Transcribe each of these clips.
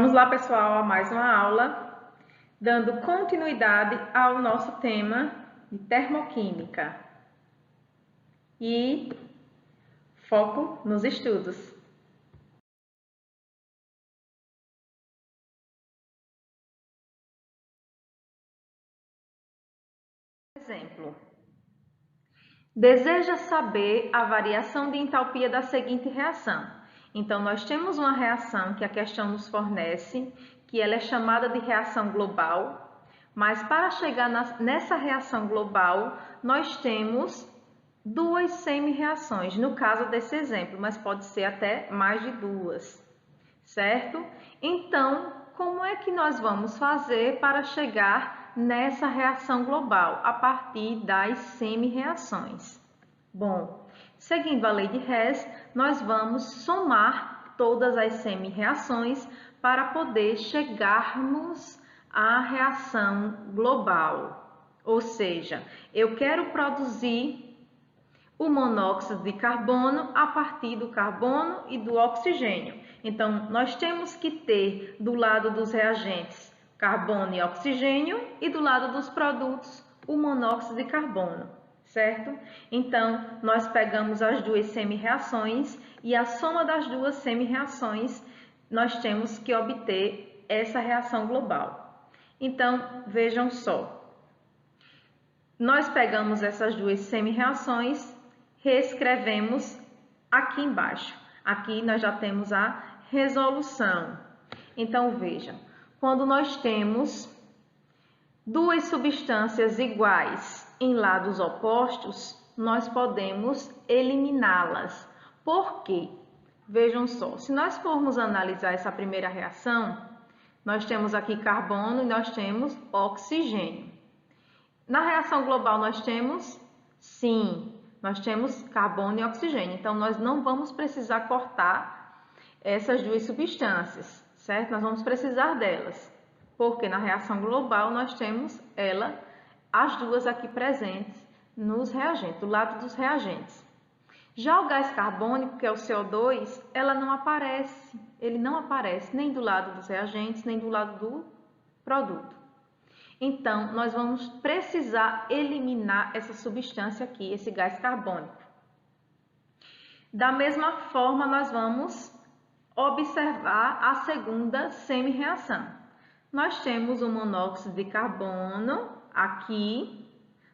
Vamos lá, pessoal, a mais uma aula, dando continuidade ao nosso tema de termoquímica e foco nos estudos. Exemplo: deseja saber a variação de entalpia da seguinte reação. Então, nós temos uma reação que a questão nos fornece, que ela é chamada de reação global, mas para chegar nessa reação global, nós temos duas semi-reações, no caso desse exemplo, mas pode ser até mais de duas, certo? Então, como é que nós vamos fazer para chegar nessa reação global a partir das semi-reações? Bom, seguindo a lei de Hess, nós vamos somar todas as semi-reações para poder chegarmos à reação global. Ou seja, eu quero produzir o monóxido de carbono a partir do carbono e do oxigênio. Então, nós temos que ter do lado dos reagentes carbono e oxigênio e do lado dos produtos o monóxido de carbono, certo? Então, nós pegamos as duas semi-reações e a soma das duas semi-reações nós temos que obter essa reação global. Então, vejam só. Nós pegamos essas duas semi-reações, reescrevemos aqui embaixo. Aqui nós já temos a resolução. Então, vejam, quando nós temos duas substâncias iguais em lados opostos, nós podemos eliminá-las. Por quê? Vejam só, se nós formos analisar essa primeira reação, nós temos aqui carbono e nós temos oxigênio. Na reação global nós temos, sim, nós temos carbono e oxigênio. Então, nós não vamos precisar cortar essas duas substâncias, certo? Nós vamos precisar delas, porque na reação global nós temos as duas aqui presentes nos reagentes, do lado dos reagentes. Já o gás carbônico, que é o CO2, ele não aparece nem do lado dos reagentes, nem do lado do produto. Então, nós vamos precisar eliminar essa substância aqui, esse gás carbônico. Da mesma forma, nós vamos observar a segunda semi-reação. Nós temos o monóxido de carbono aqui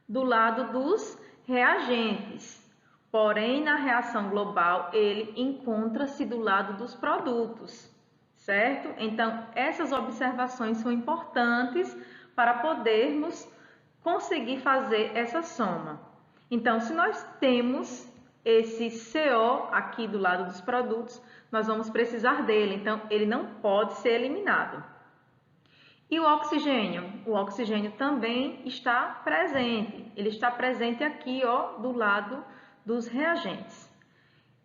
do lado dos reagentes. Porém, na reação global, ele encontra-se do lado dos produtos, certo? Então, essas observações são importantes para podermos conseguir fazer essa soma. Então, se nós temos esse CO aqui do lado dos produtos, nós vamos precisar dele, então ele não pode ser eliminado. E o oxigênio? O oxigênio também está presente, ele está presente aqui, ó, do lado dos reagentes.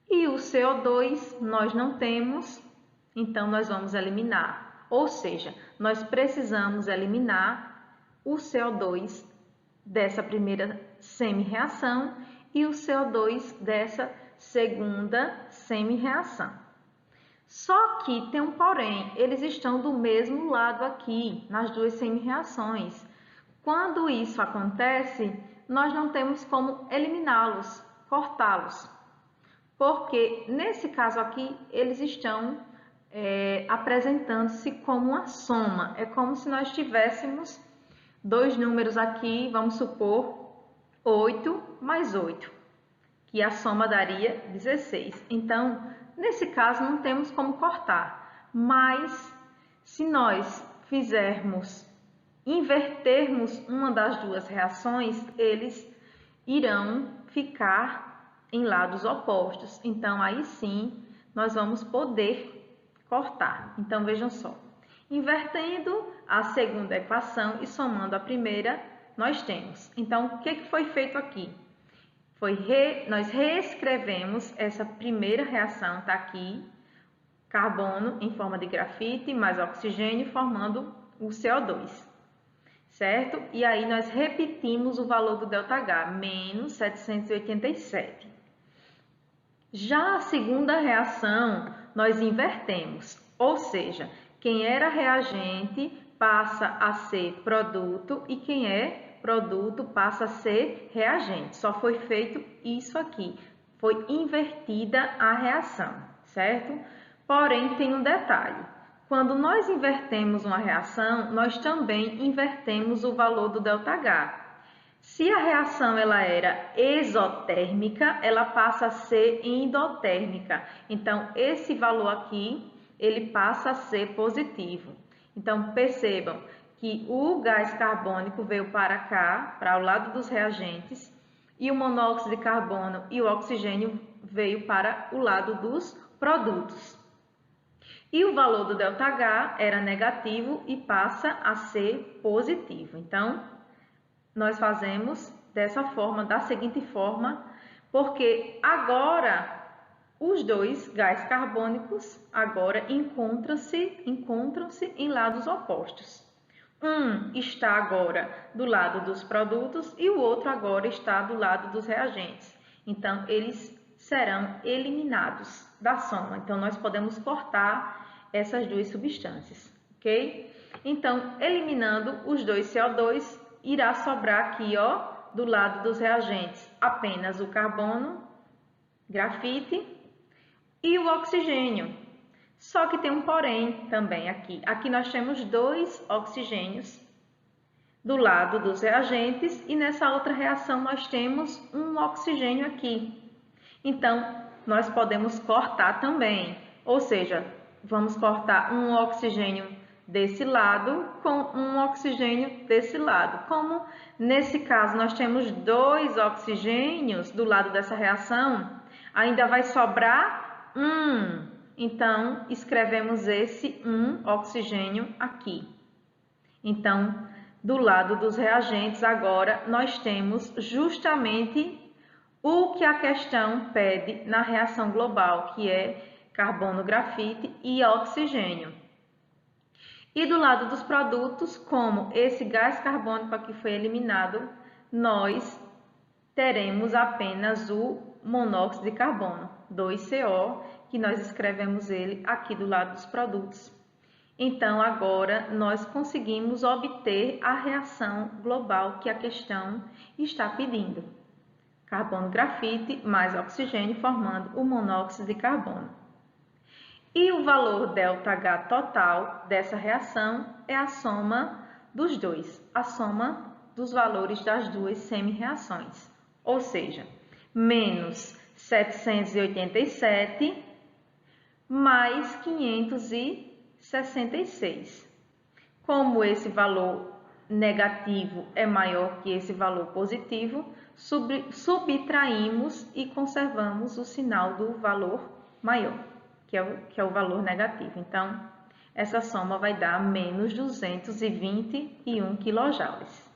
E o CO2 nós não temos, então nós vamos eliminar. Ou seja, nós precisamos eliminar o CO2 dessa primeira semi-reação e o CO2 dessa segunda semi-reação. Só que tem um porém, eles estão do mesmo lado aqui, nas duas semi-reações. Quando isso acontece, nós não temos como eliminá-los, cortá-los, porque nesse caso aqui, eles estão apresentando-se como uma soma. É como se nós tivéssemos dois números aqui, vamos supor 8 mais 8, que a soma daria 16. Então, nesse caso, não temos como cortar. Mas, se nós invertermos uma das duas reações, eles irão ficar em lados opostos. Então, aí sim, nós vamos poder cortar. Então, vejam só. Invertendo a segunda equação e somando a primeira, nós temos. Então, o que foi feito aqui? Nós reescrevemos essa primeira reação, está aqui, carbono em forma de grafite mais oxigênio formando o CO2, certo? E aí nós repetimos o valor do ΔH, menos 787. Já a segunda reação, nós invertemos, ou seja, Quem era reagente passa a ser produto e quem é produto passa a ser reagente. Só foi feito isso aqui, foi invertida a reação, certo? Porém, tem um detalhe. Quando nós invertemos uma reação, nós também invertemos o valor do ΔH. Se a reação ela era exotérmica, ela passa a ser endotérmica. Então, esse valor aqui, ele passa a ser positivo. Então, percebam que o gás carbônico veio para cá, para o lado dos reagentes, e o monóxido de carbono e o oxigênio veio para o lado dos produtos. E o valor do ΔH era negativo e passa a ser positivo. Então, nós fazemos dessa forma, da seguinte forma, porque agora os dois gás carbônicos agora encontram-se em lados opostos. Um está agora do lado dos produtos e o outro agora está do lado dos reagentes. Então, eles serão eliminados da soma. Então, nós podemos cortar essas duas substâncias, ok? Então, eliminando os dois CO2, irá sobrar aqui, ó, do lado dos reagentes, apenas o carbono, grafite e o oxigênio. Só que tem um porém também aqui. Aqui nós temos dois oxigênios do lado dos reagentes e nessa outra reação nós temos um oxigênio aqui. Então, nós podemos cortar também, ou seja, vamos cortar um oxigênio desse lado com um oxigênio desse lado. Como nesse caso nós temos dois oxigênios do lado dessa reação, ainda vai sobrar um. Então, escrevemos esse um oxigênio aqui. Então, do lado dos reagentes, agora nós temos justamente o que a questão pede na reação global, que é carbono, grafite e oxigênio. E do lado dos produtos, como esse gás carbônico aqui foi eliminado, nós teremos apenas o monóxido de carbono, 2CO, que nós escrevemos ele aqui do lado dos produtos. Então, agora, nós conseguimos obter a reação global que a questão está pedindo. Carbono, grafite mais oxigênio formando o monóxido de carbono. E o valor ΔH total dessa reação é a soma dos dois, a soma dos valores das duas semi-reações, ou seja, menos 787 mais 566. Como esse valor negativo é maior que esse valor positivo, subtraímos e conservamos o sinal do valor maior, que é o valor negativo. Então, essa soma vai dar menos 221 kJ.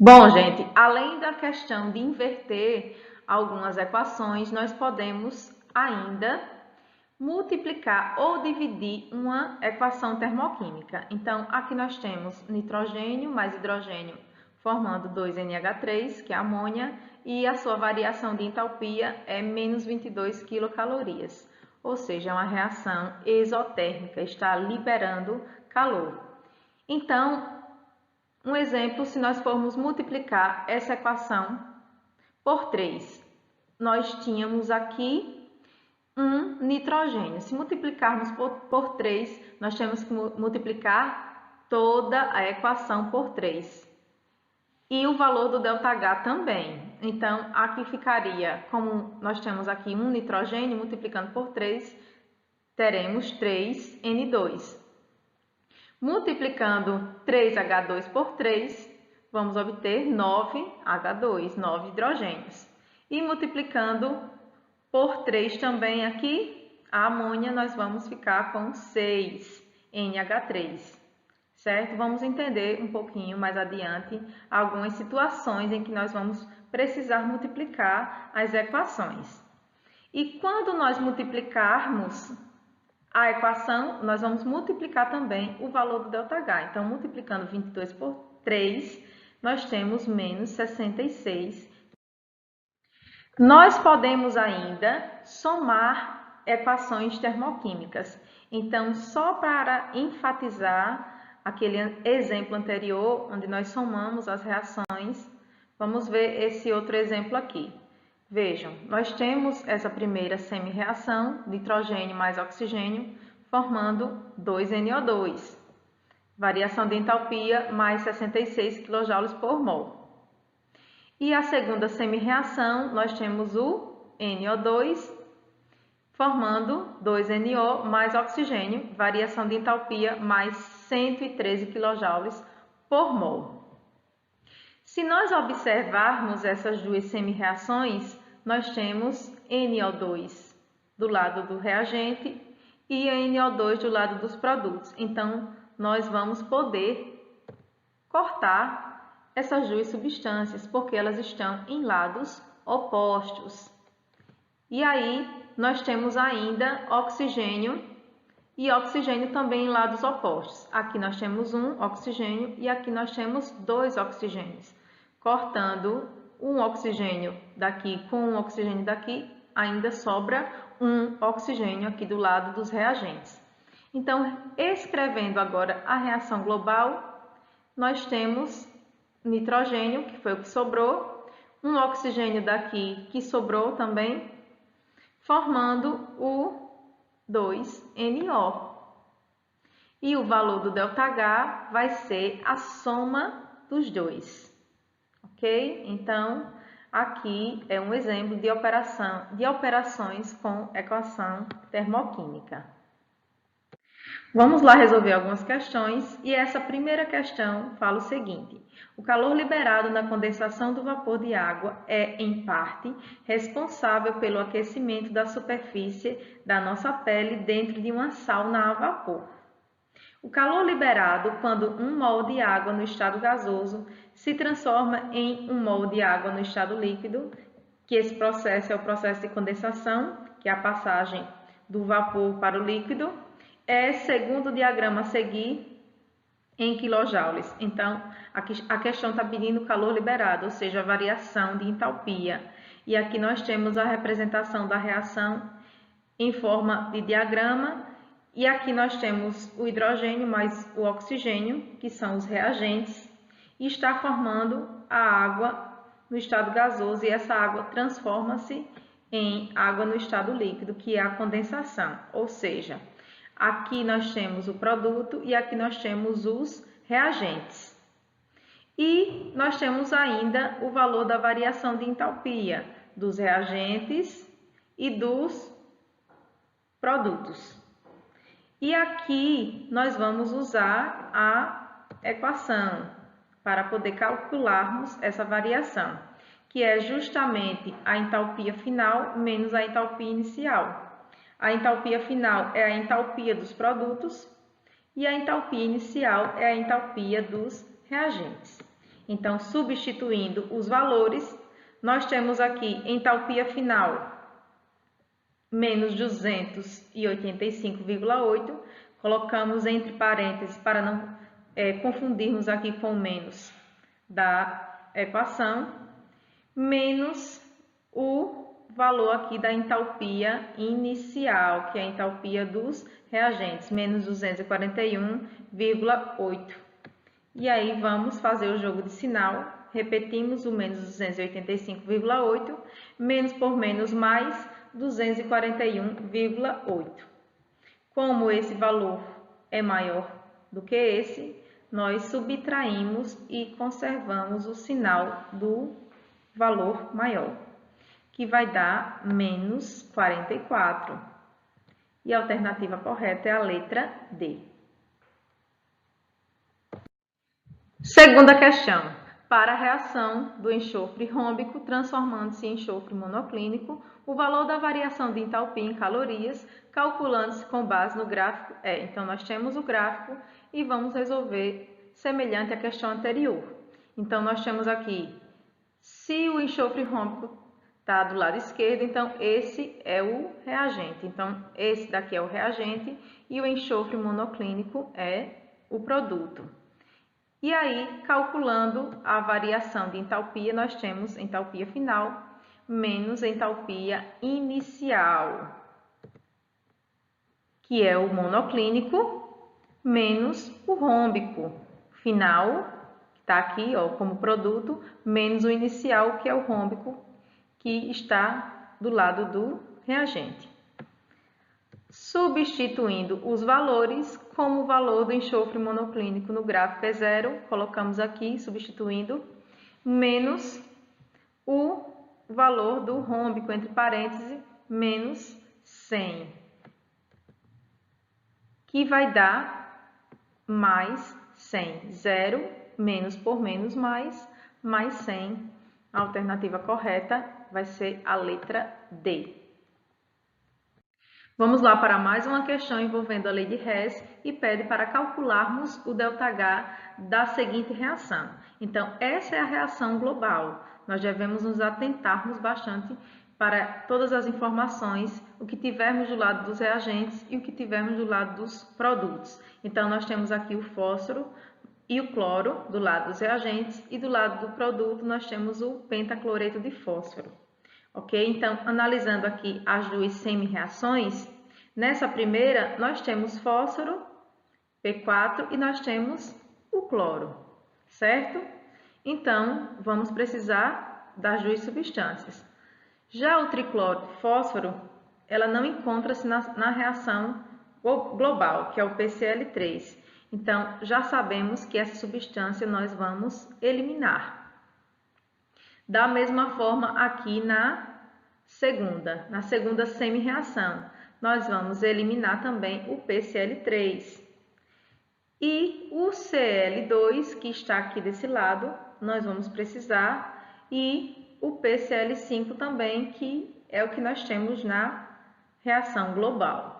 Bom, gente, além da questão de inverter algumas equações, nós podemos ainda multiplicar ou dividir uma equação termoquímica. Então, aqui nós temos nitrogênio mais hidrogênio formando 2NH3, que é amônia, e a sua variação de entalpia é menos 22 quilocalorias, ou seja, é uma reação exotérmica, está liberando calor. Então, um exemplo, se nós formos multiplicar essa equação por 3, nós tínhamos aqui um nitrogênio. Se multiplicarmos por 3, nós temos que multiplicar toda a equação por 3. E o valor do ΔH também. Então, aqui ficaria, como nós temos aqui um nitrogênio, multiplicando por 3, teremos 3N2. Multiplicando 3H2 por 3, vamos obter 9H2, 9 hidrogênios. E multiplicando por 3 também aqui, a amônia, nós vamos ficar com 6NH3, certo? Vamos entender um pouquinho mais adiante algumas situações em que nós vamos precisar multiplicar as equações. E quando nós multiplicarmos a equação, nós vamos multiplicar também o valor do ΔH. Então, multiplicando 22 por 3, nós temos menos 66. Nós podemos ainda somar equações termoquímicas. Então, só para enfatizar aquele exemplo anterior, onde nós somamos as reações, vamos ver esse outro exemplo aqui. Vejam, nós temos essa primeira semi-reação, nitrogênio mais oxigênio, formando 2NO2. Variação de entalpia mais 66 kJ por mol. E a segunda semi-reação, nós temos o NO2, formando 2NO mais oxigênio, variação de entalpia mais 113 kJ por mol. Se nós observarmos essas duas semi-reações, nós temos NO2 do lado do reagente e NO2 do lado dos produtos. Então, nós vamos poder cortar essas duas substâncias, porque elas estão em lados opostos. E aí, nós temos ainda oxigênio e oxigênio também em lados opostos. Aqui nós temos um oxigênio e aqui nós temos dois oxigênios. Cortando um oxigênio daqui com um oxigênio daqui, ainda sobra um oxigênio aqui do lado dos reagentes. Então, escrevendo agora a reação global, nós temos nitrogênio, que foi o que sobrou, um oxigênio daqui que sobrou também, formando o 2NO. E o valor do ΔH vai ser a soma dos dois. Ok? Então, aqui é um exemplo de operações com equação termoquímica. Vamos lá resolver algumas questões e essa primeira questão fala o seguinte: o calor liberado na condensação do vapor de água é, em parte, responsável pelo aquecimento da superfície da nossa pele dentro de uma sauna a vapor. O calor liberado quando 1 mol de água no estado gasoso se transforma em 1 mol de água no estado líquido, que esse processo é o processo de condensação, que é a passagem do vapor para o líquido, é, segundo o diagrama a seguir, em quilojoules. Então, aqui a questão está pedindo o calor liberado, ou seja, a variação de entalpia. E aqui nós temos a representação da reação em forma de diagrama. E aqui nós temos o hidrogênio mais o oxigênio, que são os reagentes, e está formando a água no estado gasoso, e essa água transforma-se em água no estado líquido, que é a condensação. Ou seja, aqui nós temos o produto e aqui nós temos os reagentes. E nós temos ainda o valor da variação de entalpia dos reagentes e dos produtos. E aqui nós vamos usar a equação para poder calcularmos essa variação, que é justamente a entalpia final menos a entalpia inicial. A entalpia final é a entalpia dos produtos e a entalpia inicial é a entalpia dos reagentes. Então, substituindo os valores, nós temos aqui entalpia final menos 285,8, colocamos entre parênteses para não confundirmos aqui com o menos da equação, menos o valor aqui da entalpia inicial, que é a entalpia dos reagentes, menos 241,8. E aí vamos fazer o jogo de sinal, repetimos o menos 285,8, menos por menos mais 241,8. Como esse valor é maior do que esse, nós subtraímos e conservamos o sinal do valor maior, que vai dar menos 44. E a alternativa correta é a letra D. Segunda questão. Para a reação do enxofre rômbico transformando-se em enxofre monoclínico, o valor da variação de entalpia em calorias, calculando-se com base no gráfico, é. Então, nós temos o gráfico e vamos resolver semelhante à questão anterior. Então, nós temos aqui, se o enxofre rômbico está do lado esquerdo, então esse é o reagente. Então, esse daqui é o reagente e o enxofre monoclínico é o produto. E aí, calculando a variação de entalpia, nós temos entalpia final menos entalpia inicial, que é o monoclínico, menos o rômbico final, que está aqui ó, como produto, menos o inicial, que é o rômbico, que está do lado do reagente. Substituindo os valores, como o valor do enxofre monoclínico no gráfico é zero, colocamos aqui, substituindo, menos o valor do rômbico, entre parênteses, menos 100, que vai dar mais 100. 0 menos por menos mais 100. A alternativa correta vai ser a letra D. Vamos lá para mais uma questão envolvendo a lei de Hess e pede para calcularmos o ΔH da seguinte reação. Então, essa é a reação global. Nós devemos nos atentarmos bastante para todas as informações, o que tivermos do lado dos reagentes e o que tivermos do lado dos produtos. Então, nós temos aqui o fósforo e o cloro do lado dos reagentes e do lado do produto nós temos o pentacloreto de fósforo. Ok? Então, analisando aqui as duas semi-reações, nessa primeira nós temos fósforo, P4, e nós temos o cloro, certo? Então, vamos precisar das duas substâncias. Já o tricloro de fósforo, ela não encontra-se na reação global, que é o PCl3. Então, já sabemos que essa substância nós vamos eliminar. Da mesma forma, aqui na segunda semi-reação, nós vamos eliminar também o PCl3. E o Cl2, que está aqui desse lado, nós vamos precisar, e o PCl5 também, que é o que nós temos na reação global.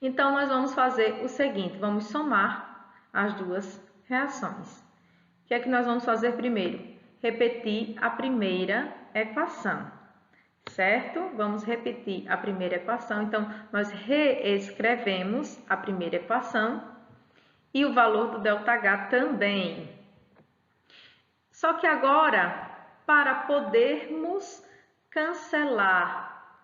Então, nós vamos fazer o seguinte, vamos somar as duas reações. O que é que nós vamos fazer primeiro? Repetir a primeira equação, certo? Vamos repetir a primeira equação. Então, nós reescrevemos a primeira equação e o valor do ΔH também. Só que agora, para podermos cancelar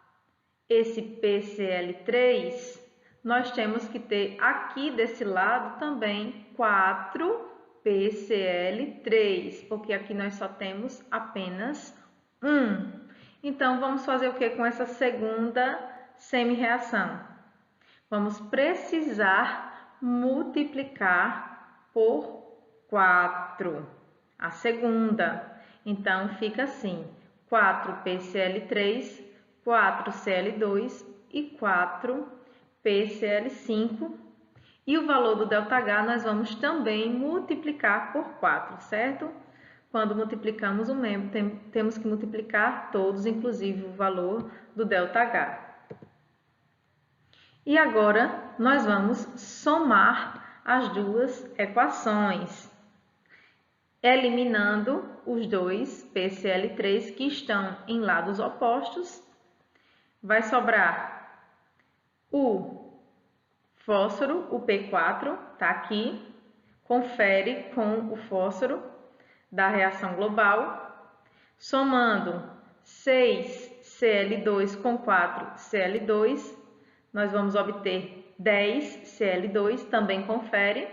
esse PCl3, nós temos que ter aqui desse lado também 4 PCl3, porque aqui nós só temos apenas 1. Então, vamos fazer o que com essa segunda semi-reação? Vamos precisar multiplicar por 4 a segunda. Então, fica assim, 4 PCl3, 4 Cl2 e 4 PCl5. E o valor do ΔH nós vamos também multiplicar por 4, certo? Quando multiplicamos um membro, temos que multiplicar todos, inclusive o valor do ΔH. E agora, nós vamos somar as duas equações, eliminando os dois PCl3 que estão em lados opostos. Vai sobrar o fósforo, o P4, está aqui, confere com o fósforo da reação global, somando 6Cl2 com 4Cl2, nós vamos obter 10Cl2, também confere,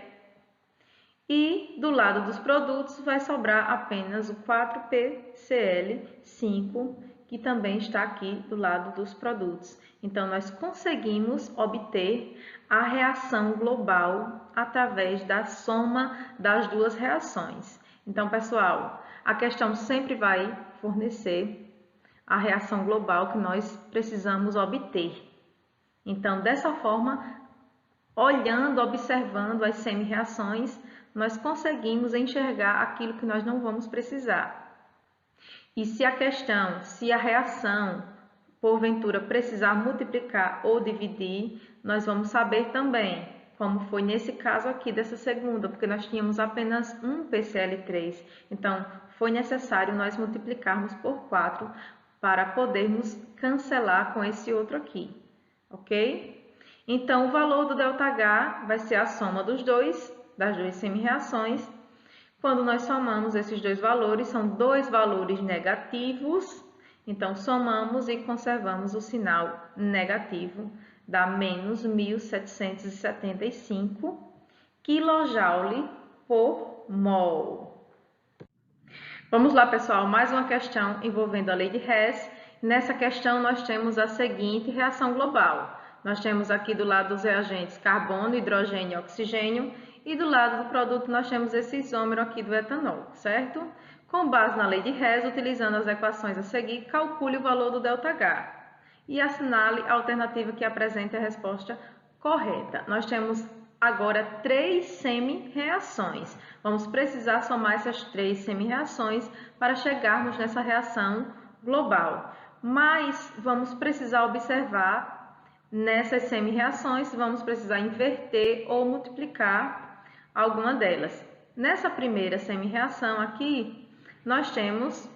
e do lado dos produtos vai sobrar apenas o 4PCl5, que também está aqui do lado dos produtos. Então, nós conseguimos obter a reação global através da soma das duas reações. Então, pessoal, a questão sempre vai fornecer a reação global que nós precisamos obter. Então, dessa forma, olhando, observando as semi-reações, nós conseguimos enxergar aquilo que nós não vamos precisar. E se a reação, porventura, precisar multiplicar ou dividir, nós vamos saber também, como foi nesse caso aqui dessa segunda, porque nós tínhamos apenas um PCl3. Então, foi necessário nós multiplicarmos por 4 para podermos cancelar com esse outro aqui, ok? Então, o valor do ΔH vai ser a soma das duas semi-reações. Quando nós somamos esses dois valores, são dois valores negativos, então somamos e conservamos o sinal negativo, dá menos 1.775 kJ por mol. Vamos lá, pessoal, mais uma questão envolvendo a lei de Hess. Nessa questão, nós temos a seguinte reação global. Nós temos aqui do lado dos reagentes carbono, hidrogênio e oxigênio, e do lado do produto nós temos esse isômero aqui do etanol, certo? Com base na lei de Hess, utilizando as equações a seguir, calcule o valor do ΔH e assinale a alternativa que apresente a resposta correta. Nós temos agora 3 semi-reações. Vamos precisar somar essas 3 semi-reações para chegarmos nessa reação global. Mas vamos precisar observar nessas semi-reações, vamos precisar inverter ou multiplicar alguma delas. Nessa primeira semi-reação aqui, nós temos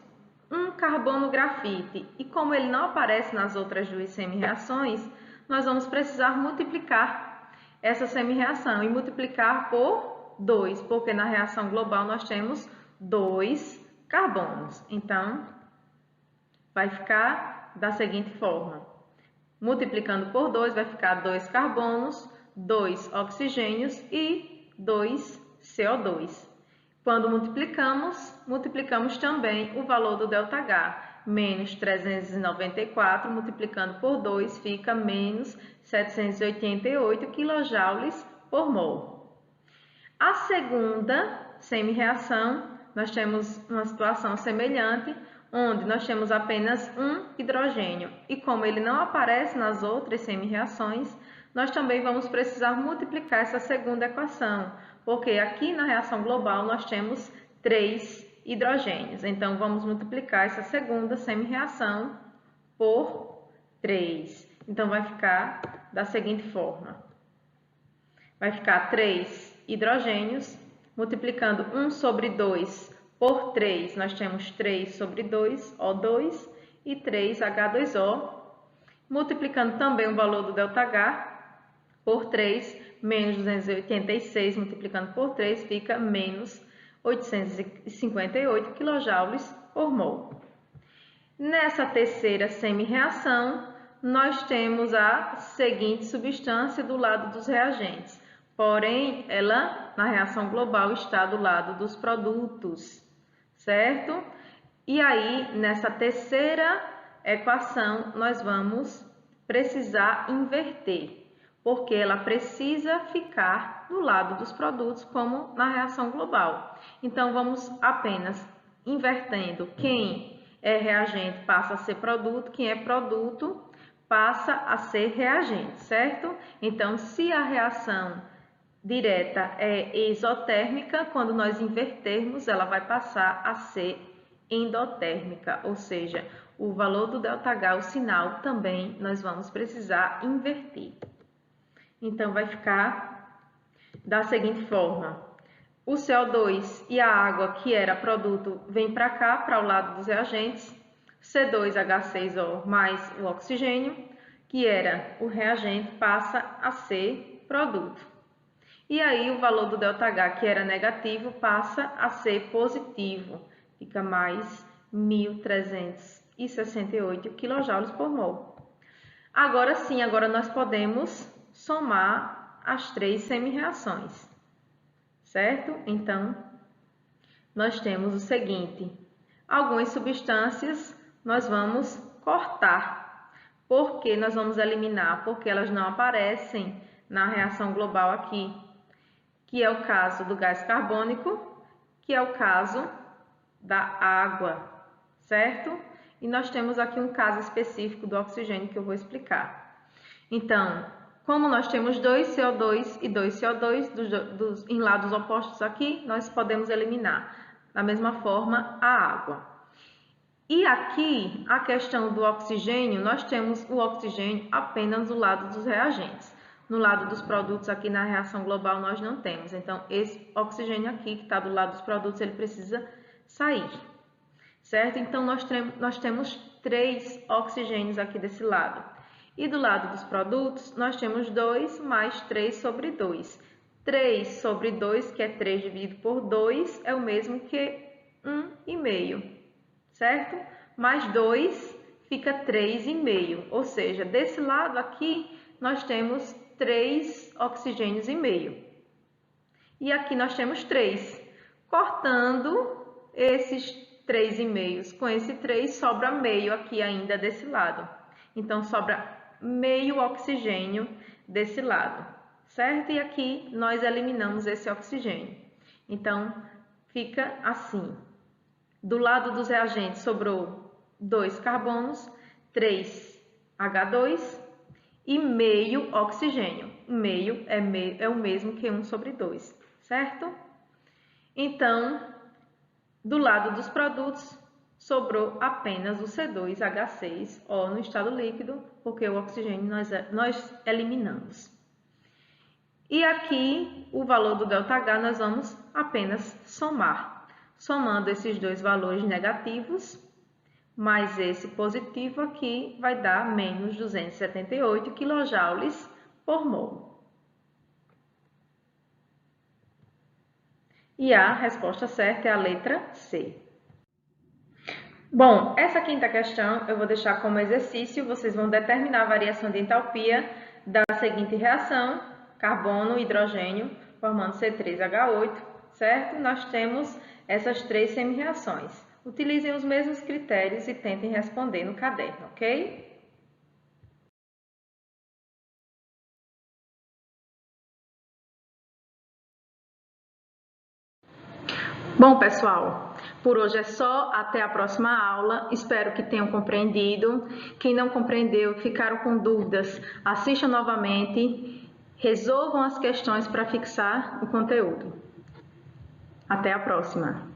um carbono grafite e como ele não aparece nas outras duas semi-reações, nós vamos precisar multiplicar essa semi-reação e multiplicar por 2, porque na reação global nós temos 2 carbonos. Então, vai ficar da seguinte forma. Multiplicando por 2 vai ficar 2 carbonos, 2 oxigênios e 2 CO2. Quando multiplicamos também o valor do ΔH. Menos 394, multiplicando por 2, fica menos 788 kJ por mol. A segunda semi-reação, nós temos uma situação semelhante, onde nós temos apenas um hidrogênio. E como ele não aparece nas outras semi-reações, nós também vamos precisar multiplicar essa segunda equação, porque aqui na reação global nós temos 3 hidrogênios. Então, vamos multiplicar essa segunda semi-reação por 3. Então, vai ficar da seguinte forma. Vai ficar 3 hidrogênios, multiplicando 1 sobre 2 por 3, nós temos 3 sobre 2, O2, e 3, H2O. Multiplicando também o valor do ΔH por 3, menos 286, multiplicando por 3, fica menos 858 kJ por mol. Nessa terceira semi-reação, nós temos a seguinte substância do lado dos reagentes. Porém, ela, na reação global, está do lado dos produtos, certo? E aí, nessa terceira equação, nós vamos precisar inverter, porque ela precisa ficar do lado dos produtos, como na reação global. Então, vamos apenas invertendo. Quem é reagente passa a ser produto, quem é produto passa a ser reagente, certo? Então, se a reação direta é exotérmica, quando nós invertermos, ela vai passar a ser endotérmica, ou seja, o valor do ΔH, o sinal, também nós vamos precisar inverter. Então, vai ficar da seguinte forma. O CO2 e a água, que era produto, vem para cá, para o lado dos reagentes. C2H6O mais o oxigênio, que era o reagente, passa a ser produto. E aí, o valor do ΔH, que era negativo, passa a ser positivo. Fica mais 1.368 kJ por mol. Agora sim, agora nós podemos somar as 3 semi-reações, certo? Então, nós temos o seguinte. Algumas substâncias nós vamos cortar. Por que nós vamos eliminar? Porque elas não aparecem na reação global aqui, que é o caso do gás carbônico, que é o caso da água, certo? E nós temos aqui um caso específico do oxigênio que eu vou explicar. Então, como nós temos 2 CO2 e 2 CO2 em lados opostos aqui, nós podemos eliminar da mesma forma a água. E aqui, a questão do oxigênio, nós temos o oxigênio apenas do lado dos reagentes. No lado dos produtos, aqui na reação global, nós não temos. Então, esse oxigênio aqui, que está do lado dos produtos, ele precisa sair, certo? Então, nós temos 3 oxigênios aqui desse lado. E do lado dos produtos, nós temos 2 mais 3 sobre 2. 3 sobre 2, que é 3 dividido por 2, é o mesmo que 1,5, certo? Mais 2 fica 3,5, ou seja, desse lado aqui nós temos 3 oxigênios e meio. E aqui nós temos 3. Cortando esses 3,5 com esse 3, sobra meio aqui ainda desse lado. Então, sobra meio oxigênio desse lado, certo? E aqui nós eliminamos esse oxigênio. Então, fica assim. Do lado dos reagentes sobrou 2 carbonos, 3 H2 e meio oxigênio. Meio é o mesmo que 1 sobre 2, certo? Então, do lado dos produtos, sobrou apenas o C2H6O no estado líquido, porque o oxigênio nós eliminamos. E aqui, o valor do ΔH nós vamos apenas somar. Somando esses dois valores negativos, mais esse positivo aqui, vai dar menos 278 kJ por mol. E a resposta certa é a letra C. Bom, essa quinta questão eu vou deixar como exercício. Vocês vão determinar a variação de entalpia da seguinte reação: carbono e hidrogênio formando C3H8, certo? Nós temos essas 3 semi-reações. Utilizem os mesmos critérios e tentem responder no caderno, ok? Bom, pessoal, por hoje é só. Até a próxima aula. Espero que tenham compreendido. Quem não compreendeu, ficaram com dúvidas, assistam novamente, resolvam as questões para fixar o conteúdo. Até a próxima.